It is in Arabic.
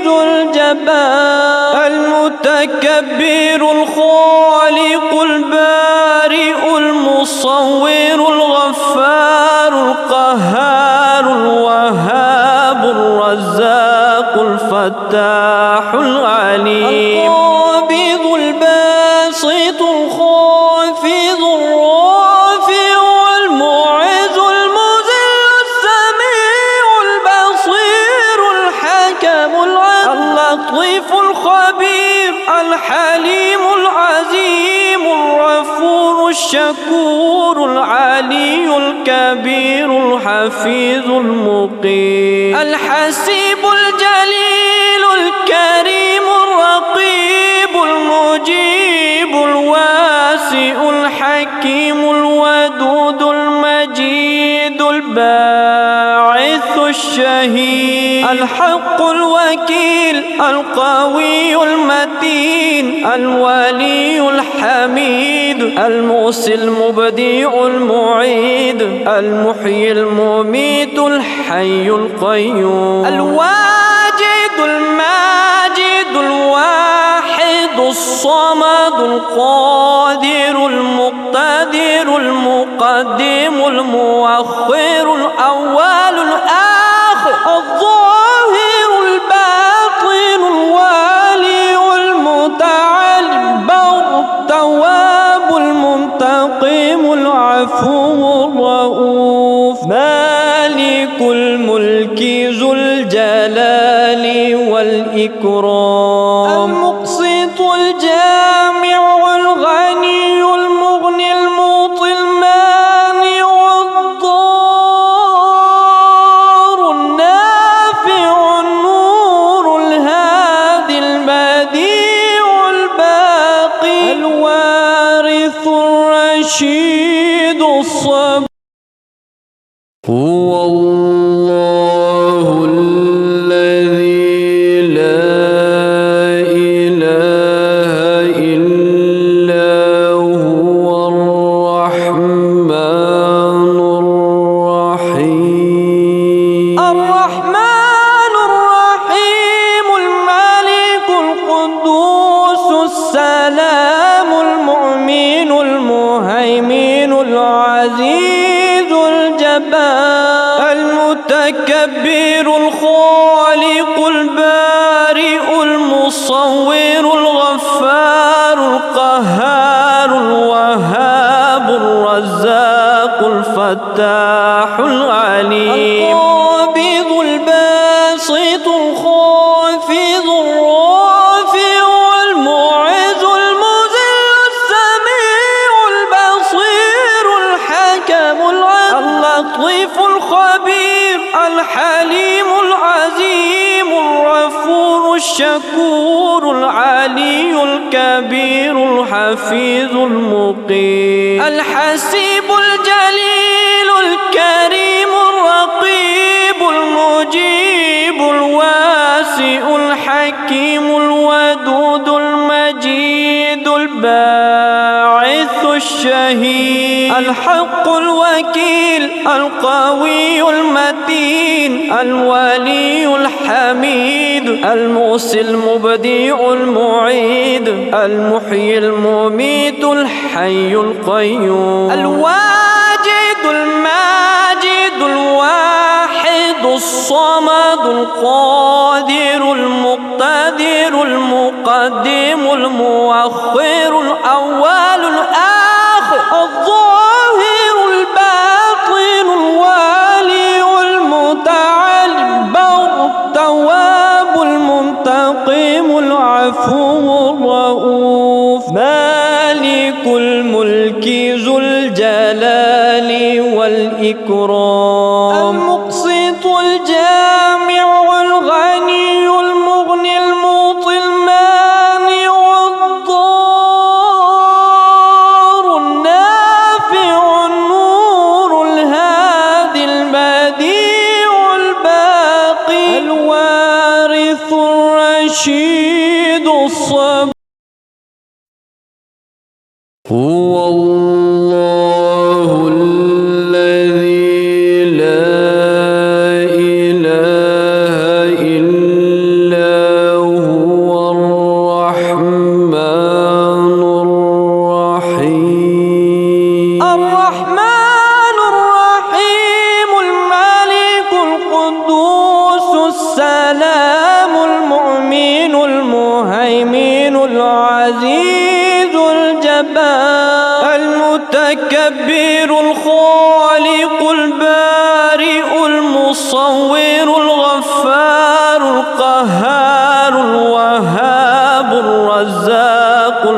ذو الجبار المتكبر الخالق البارئ المصور الغفار القهار الوهاب الرزاق الفتاح العليم القابض الباسط الخافض الرافع المعز المذل السميع البصير الحكم اللطيف الخبير الحليم العزيم الغفور الشكور العلي الكبير الحفيظ المقيم الحسيب الجليل الكريم الرقيب المجيب الواسع الحكيم الودود المجيد الباعث الشهيد الحق الوكيل القوي المتين الولي الحميد المحصي المبدع المعيد المحيي المميت الحي القيوم الواجد الماجد الواحد الصمد القادر المقتدر المقدم المؤخر الأول الآخر الظاهر الباطن الوالي المتعالي البر التواب المنتقم العفو الرؤوف مالك الملك ذو الجلال والإكرام المقسط الجامع الغني المغني المعطي المانع الضار النافع النور الهادي البديع الباقي الوارث الرشيد الصبر هو الله الذي لا إله إلا هو الرحمن الرحيم الملك القدوس السلام المؤمن المهيمن العزيز الجبار المتكبر الخالق البارئ المصور الغفار القهار الوهاب الرزاق الفتاح العليم القابض الباسط الخافض الرافع المعز المذل السميع البصير الحكم اللطيف الخبير الحليم العزيم الغفور الشكور العلي الكبير الحفيظ المقيم الحسيب الجليل الكريم الرقيب المجيب الواسع الحكيم الودود المجيد الباعث الشهيد الحق الوكيل القوي المتين الولي الحميد المحصي المبدع المعيد المحيي المميت الحي القيوم الواجد الماجد الواحد الصمد القادر المقتدر المقدم المؤخر الأول الآخر الظاهر الباطن الوالي المتعالي البر التواب المنتقم العفو الرؤوف مالك الملك ذو الجلال والإكرام المقسط الجامع الغني المغني المعطي المانع الضار النافع النور الهادي البديع الباقي الوارث الرشيد الصبر هو الله الذي لا إله إلا المدبر الخالق البارئ المصور الغفار القهار الوهاب الرزاق